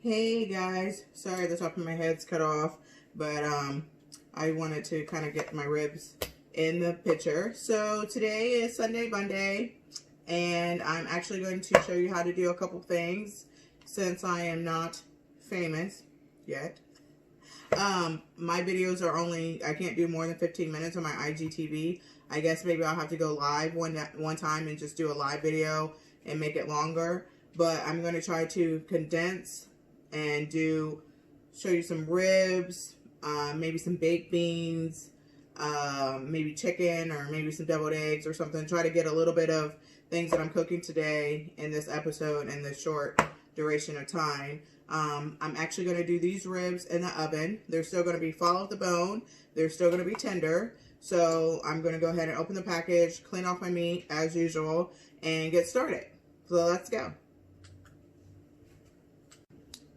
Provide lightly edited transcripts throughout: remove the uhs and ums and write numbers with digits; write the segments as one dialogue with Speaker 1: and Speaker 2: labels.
Speaker 1: Hey guys, sorry the top of my head's cut off, but I wanted to kind of get my ribs in the picture. So today is Sunday Monday, and I'm actually going to show you how to do a couple things since I am not famous yet. My videos are only, I can't do more than 15 minutes on my IGTV. I guess maybe I'll have to go live one time and just do a live video and make it longer. But I'm going to try to condense and show you some ribs, maybe some baked beans, maybe chicken, or maybe some deviled eggs or something. Try to get a little bit of things that I'm cooking today in this episode in this short duration of time. I'm actually going to do these ribs in the oven. They're still going to be fall off the bone. They're still going to be tender. So I'm going to go ahead and open the package, clean off my meat as usual, and get started. So let's go.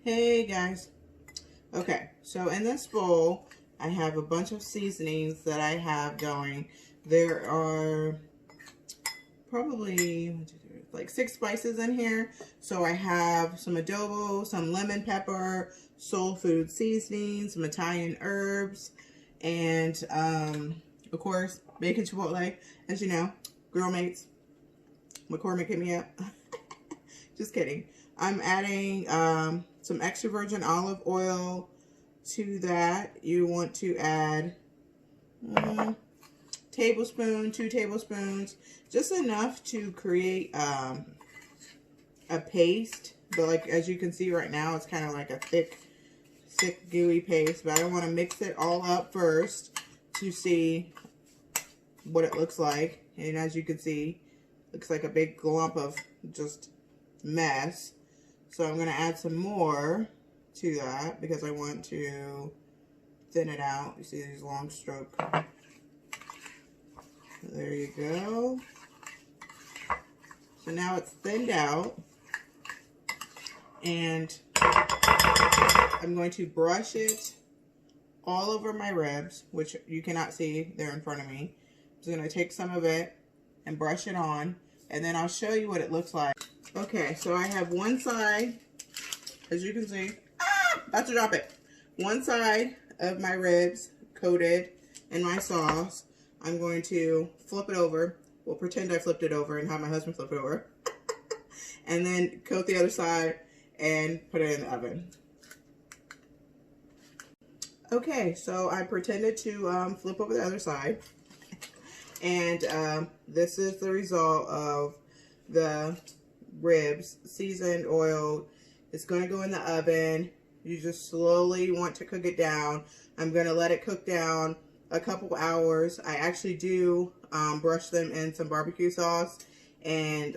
Speaker 1: Hey guys. Okay, so in this bowl, I have a bunch of seasonings that I have going. There are probably like 6 spices in here. So I have some adobo, some lemon pepper, soul food seasoning, some Italian herbs, and of course, bacon chipotle. As you know, Girl Mates, McCormick hit me up. Just kidding. I'm adding some extra virgin olive oil to that. You want to add tablespoon, 2 tablespoons, just enough to create a paste. But like as you can see right now, it's kind of like a thick gooey paste. But I want to mix it all up first to see what it looks like. And as you can see, it looks like a big lump of just mess. So I'm going to add some more to that because I want to thin it out. You see these long strokes. There you go. So now it's thinned out. And I'm going to brush it all over my ribs, which you cannot see there in front of me. I'm just going to take some of it and brush it on. And then I'll show you what it looks like. Okay, so I have one side, as you can see, about to drop it. One side of my ribs coated in my sauce. I'm going to flip it over. We'll pretend I flipped it over and have my husband flip it over. And then coat the other side and put it in the oven. Okay, so I pretended to flip over the other side. And this is the result of the ribs, seasoned, oiled. It's going to go in the oven. You just slowly want to cook it down. I'm going to let it cook down a couple hours. I actually do brush them in some barbecue sauce. And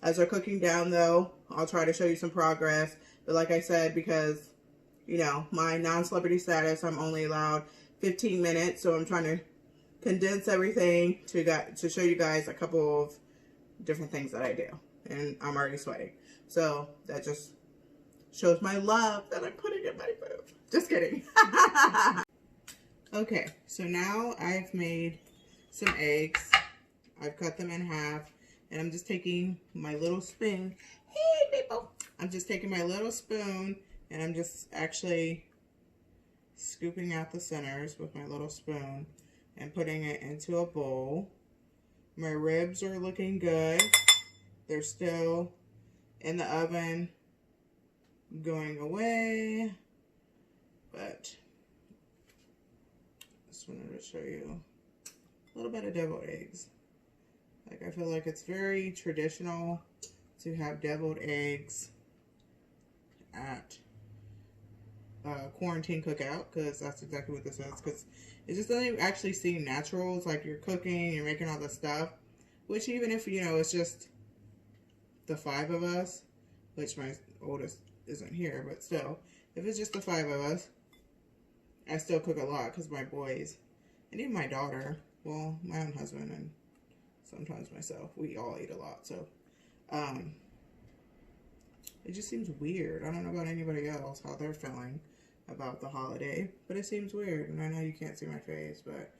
Speaker 1: as they're cooking down though, I'll try to show you some progress. But like I said, because, you know, my non-celebrity status, I'm only allowed 15 minutes. So I'm trying to condense everything to show you guys a couple of different things that I do. And I'm already sweating. So that just shows my love that I'm putting in my food. Just kidding. Okay, so now I've made some eggs. I've cut them in half. And I'm just taking my little spoon. Hey, people. I'm just taking my little spoon. And I'm just actually scooping out the centers with my little spoon. And putting it into a bowl. My ribs are looking good. They're still in the oven going away, but just wanted to show you a little bit of deviled eggs. Like, I feel like it's very traditional to have deviled eggs at quarantine cookout, because that's exactly what this is, because it just doesn't actually seem natural. It's like you're cooking, you're making all this stuff, which even if, you know, it's just the 5 of us, which my oldest isn't here, but still, if it's just the 5 of us, I still cook a lot because my boys, and even my daughter, well, my own husband, and sometimes myself, we all eat a lot. So it just seems weird. I don't know about anybody else, how they're feeling about the holiday, but it seems weird. And I know you can't see my face, but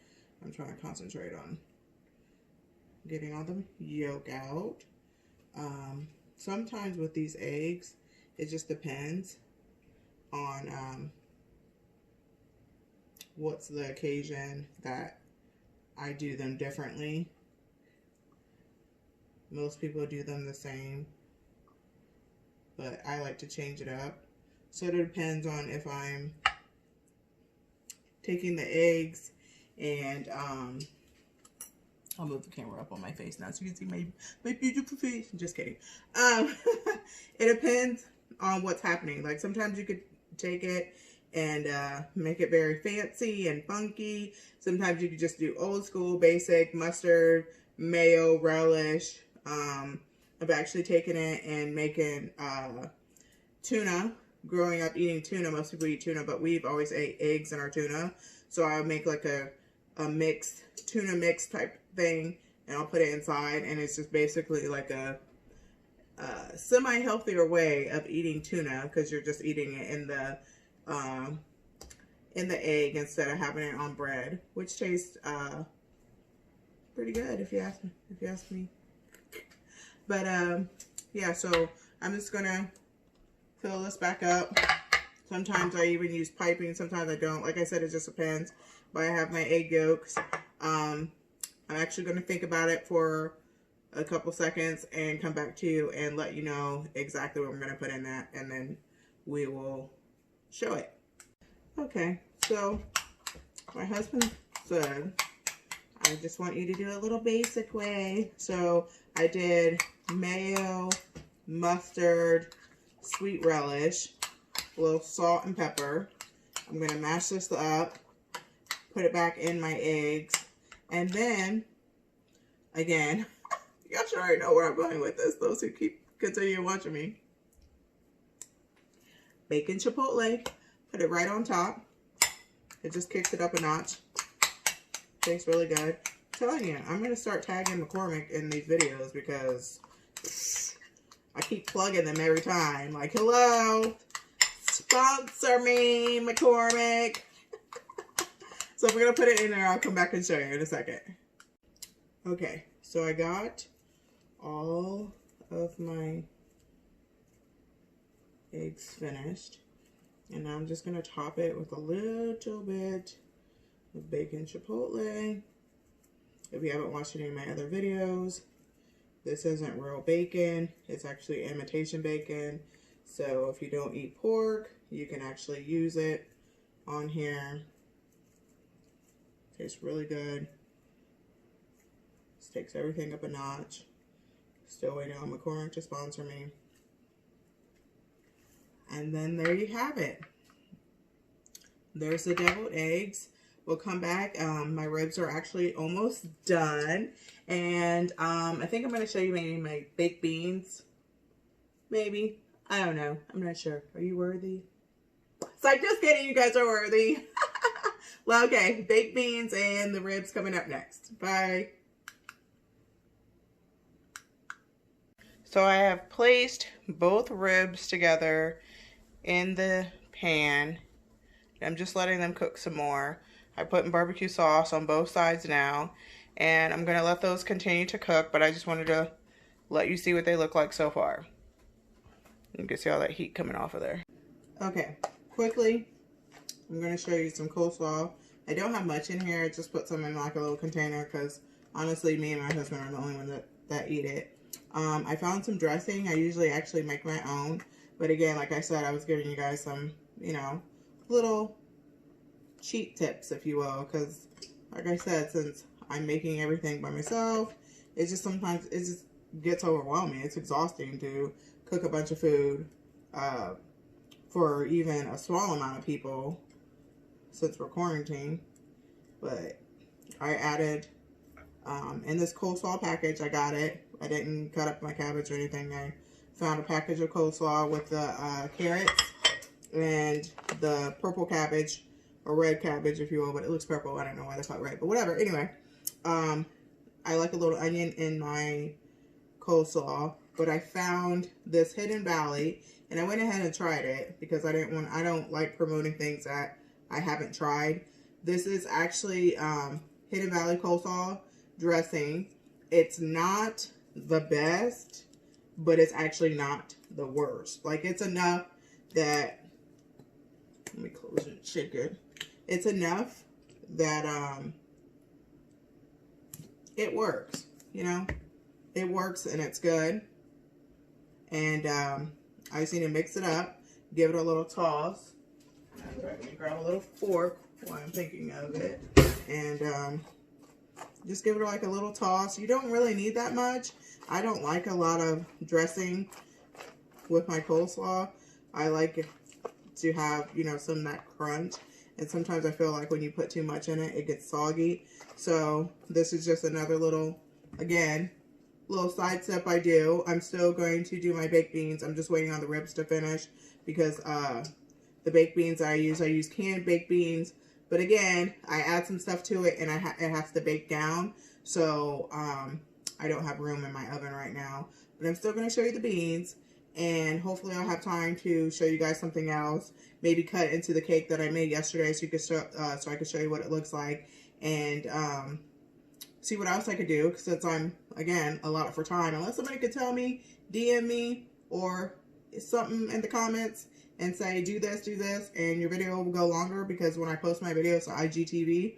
Speaker 1: I'm trying to concentrate on getting all the yolk out. Sometimes with these eggs, It just depends on what's the occasion that I do them differently. Most people do them the same, but I like to change it up. So it depends on if I'm taking the eggs and I'll move the camera up on my face now so you can see my beautiful face. Just kidding. It depends on what's happening. Like sometimes you could take it and make it very fancy and funky. Sometimes you could just do old school, basic mustard, mayo, relish. I've actually taken it and making tuna. Growing up eating tuna, most people eat tuna, but we've always ate eggs in our tuna. So I'll make like a mixed tuna mix type thing, and I'll put it inside, and it's just basically like a semi-healthier way of eating tuna, because you're just eating it in the egg instead of having it on bread, which tastes pretty good if you ask me. But yeah, so I'm just gonna fill this back up. Sometimes I even use piping, sometimes I don't. Like I said, it just depends. But I have my egg yolks. I'm actually going to think about it for a couple seconds and come back to you and let you know exactly what I'm going to put in that, and then we will show it. Okay, so my husband said, I just want you to do it a little basic way. So I did mayo, mustard, sweet relish, a little salt and pepper. I'm going to mash this up, put it back in my eggs, and then, again, y'all should already know where I'm going with this, those who continue watching me. Bacon chipotle, put it right on top. It just kicks it up a notch. Tastes really good. I'm telling you, I'm going to start tagging McCormick in these videos because I keep plugging them every time. Like, hello, sponsor me, McCormick. So if we're going to put it in there, I'll come back and show you in a second. Okay, so I got all of my eggs finished. And now I'm just going to top it with a little bit of bacon chipotle. If you haven't watched any of my other videos, this isn't real bacon. It's actually imitation bacon. So if you don't eat pork, you can actually use it on here. Tastes really good. This takes everything up a notch. Still waiting on McCormick to sponsor me. And then there you have it. There's the deviled eggs. We'll come back. My ribs are actually almost done. And I think I'm going to show you maybe my baked beans. Maybe. I don't know. I'm not sure. Are you worthy? It's like, just kidding. You guys are worthy. Well, okay. Baked beans and the ribs coming up next. Bye. So I have placed both ribs together in the pan. I'm just letting them cook some more. I put in barbecue sauce on both sides now, and I'm going to let those continue to cook, but I just wanted to let you see what they look like so far. You can see all that heat coming off of there. Okay, quickly, I'm going to show you some coleslaw. I don't have much in here. I just put some in like a little container because honestly, me and my husband are the only ones that eat it. I found some dressing. I usually actually make my own, but again, like I said, I was giving you guys some, you know, little cheat tips, if you will, because like I said, since I'm making everything by myself, it's just sometimes it just gets overwhelming. It's exhausting to cook a bunch of food for even a small amount of people since we're quarantined. But I added in this coleslaw package, I got it. I didn't cut up my cabbage or anything. I found a package of coleslaw with the carrots and the purple cabbage, or red cabbage if you will, but it looks purple. I don't know why they call it red, but whatever. Anyway, I like a little onion in my coleslaw, but I found this Hidden Valley, and I went ahead and tried it because I don't like promoting things that I haven't tried. This is actually Hidden Valley coleslaw dressing. It's not the best, but it's actually not the worst. Like, it's enough that, let me close it, shake it. It's enough that it works, you know? It works and it's good. And I just need to mix it up, give it a little toss. Let me grab a little fork while I'm thinking of it. And just give it like a little toss. You don't really need that much. I don't like a lot of dressing with my coleslaw. I like it to have, you know, some of that crunch. And sometimes I feel like when you put too much in it, it gets soggy. So this is just another little, again, little side step I do. I'm still going to do my baked beans. I'm just waiting on the ribs to finish because the baked beans I use canned baked beans. But again, I add some stuff to it and it has to bake down. So I don't have room in my oven right now. But I'm still going to show you the beans. And hopefully I'll have time to show you guys something else. Maybe cut into the cake that I made yesterday so you could so I could show you what it looks like. And see what else I could do. Since I'm, again, a lot for time. Unless somebody could tell me, DM me, or something in the comments and say, do this, and your video will go longer, because when I post my videos to IGTV,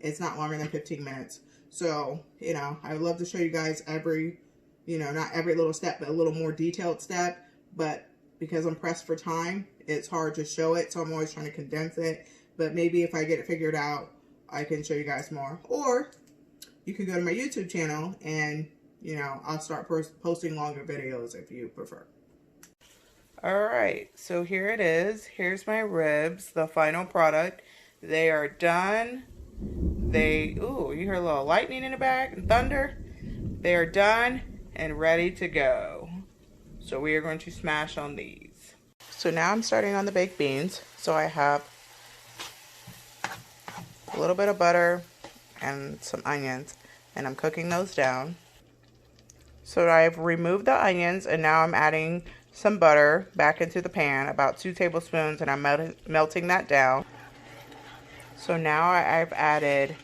Speaker 1: it's not longer than 15 minutes. So, you know, I would love to show you guys every, you know, not every little step, but a little more detailed step. But because I'm pressed for time, it's hard to show it, so I'm always trying to condense it. But maybe if I get it figured out, I can show you guys more. Or you can go to my YouTube channel and, you know, I'll start posting longer videos if you prefer. Alright, so here it is. Here's my ribs, the final product. They are done. Ooh, you hear a little lightning in the back and thunder? They are done and ready to go. So we are going to smash on these. So now I'm starting on the baked beans. So I have a little bit of butter and some onions, and I'm cooking those down. So I've removed the onions, and now I'm adding some butter back into the pan, about 2 tablespoons, and I'm melting that down. So now I've added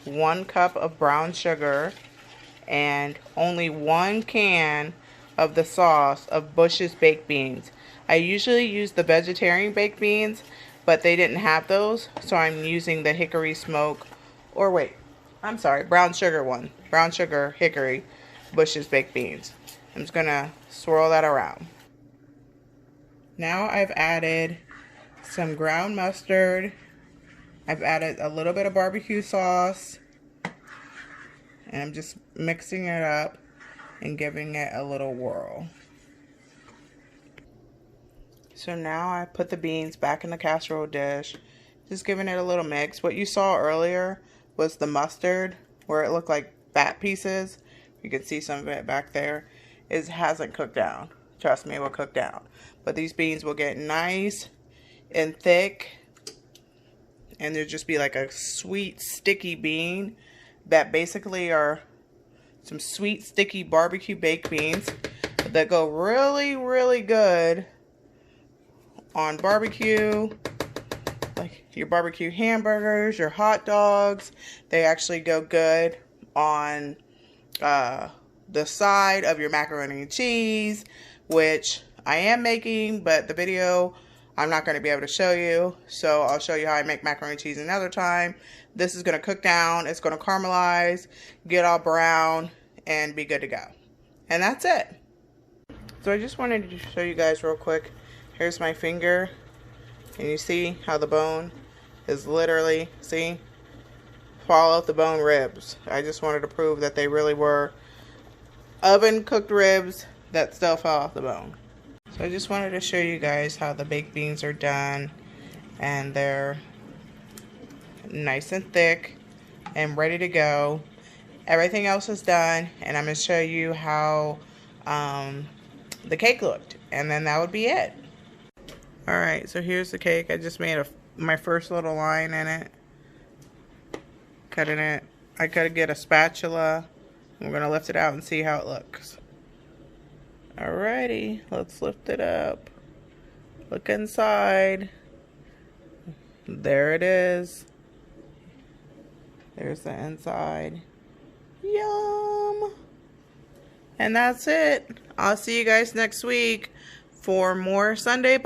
Speaker 1: 1 cup of brown sugar and only 1 can of the sauce of Bush's baked beans. I usually use the vegetarian baked beans, but they didn't have those, so I'm using the hickory smoke, or wait, I'm sorry, brown sugar one. Brown sugar hickory Bush's baked beans. I'm just gonna swirl that around. Now I've added some ground mustard. I've added a little bit of barbecue sauce. And I'm just mixing it up and giving it a little whirl. So now I put the beans back in the casserole dish. Just giving it a little mix. What you saw earlier was the mustard, where it looked like fat pieces. You can see some of it back there. It hasn't cooked down. Trust me, it will cook down. But these beans will get nice and thick. And there'll just be like a sweet, sticky bean that basically are some sweet, sticky barbecue baked beans that go really, really good on barbecue. Like your barbecue hamburgers, your hot dogs. They actually go good on the side of your macaroni and cheese, which I am making, but the video I'm not going to be able to show you, so I'll show you how I make macaroni and cheese another time. This is going to cook down, it's going to caramelize, get all brown, and be good to go. And that's it. So I just wanted to show you guys real quick. Here's my finger, and you see how the bone is literally, see? Fall off the bone ribs. I just wanted to prove that they really were oven cooked ribs that still fell off the bone. So I just wanted to show you guys how the baked beans are done, and they're nice and thick and ready to go. Everything else is done, and I'm going to show you how the cake looked, and then that would be it. Alright, so here's the cake. I just made my first little line in it. Cutting it. I gotta get a spatula. We're going to lift it out and see how it looks. Alrighty, let's lift it up. Look inside. There it is. There's the inside. Yum! And that's it. I'll see you guys next week for more Sunday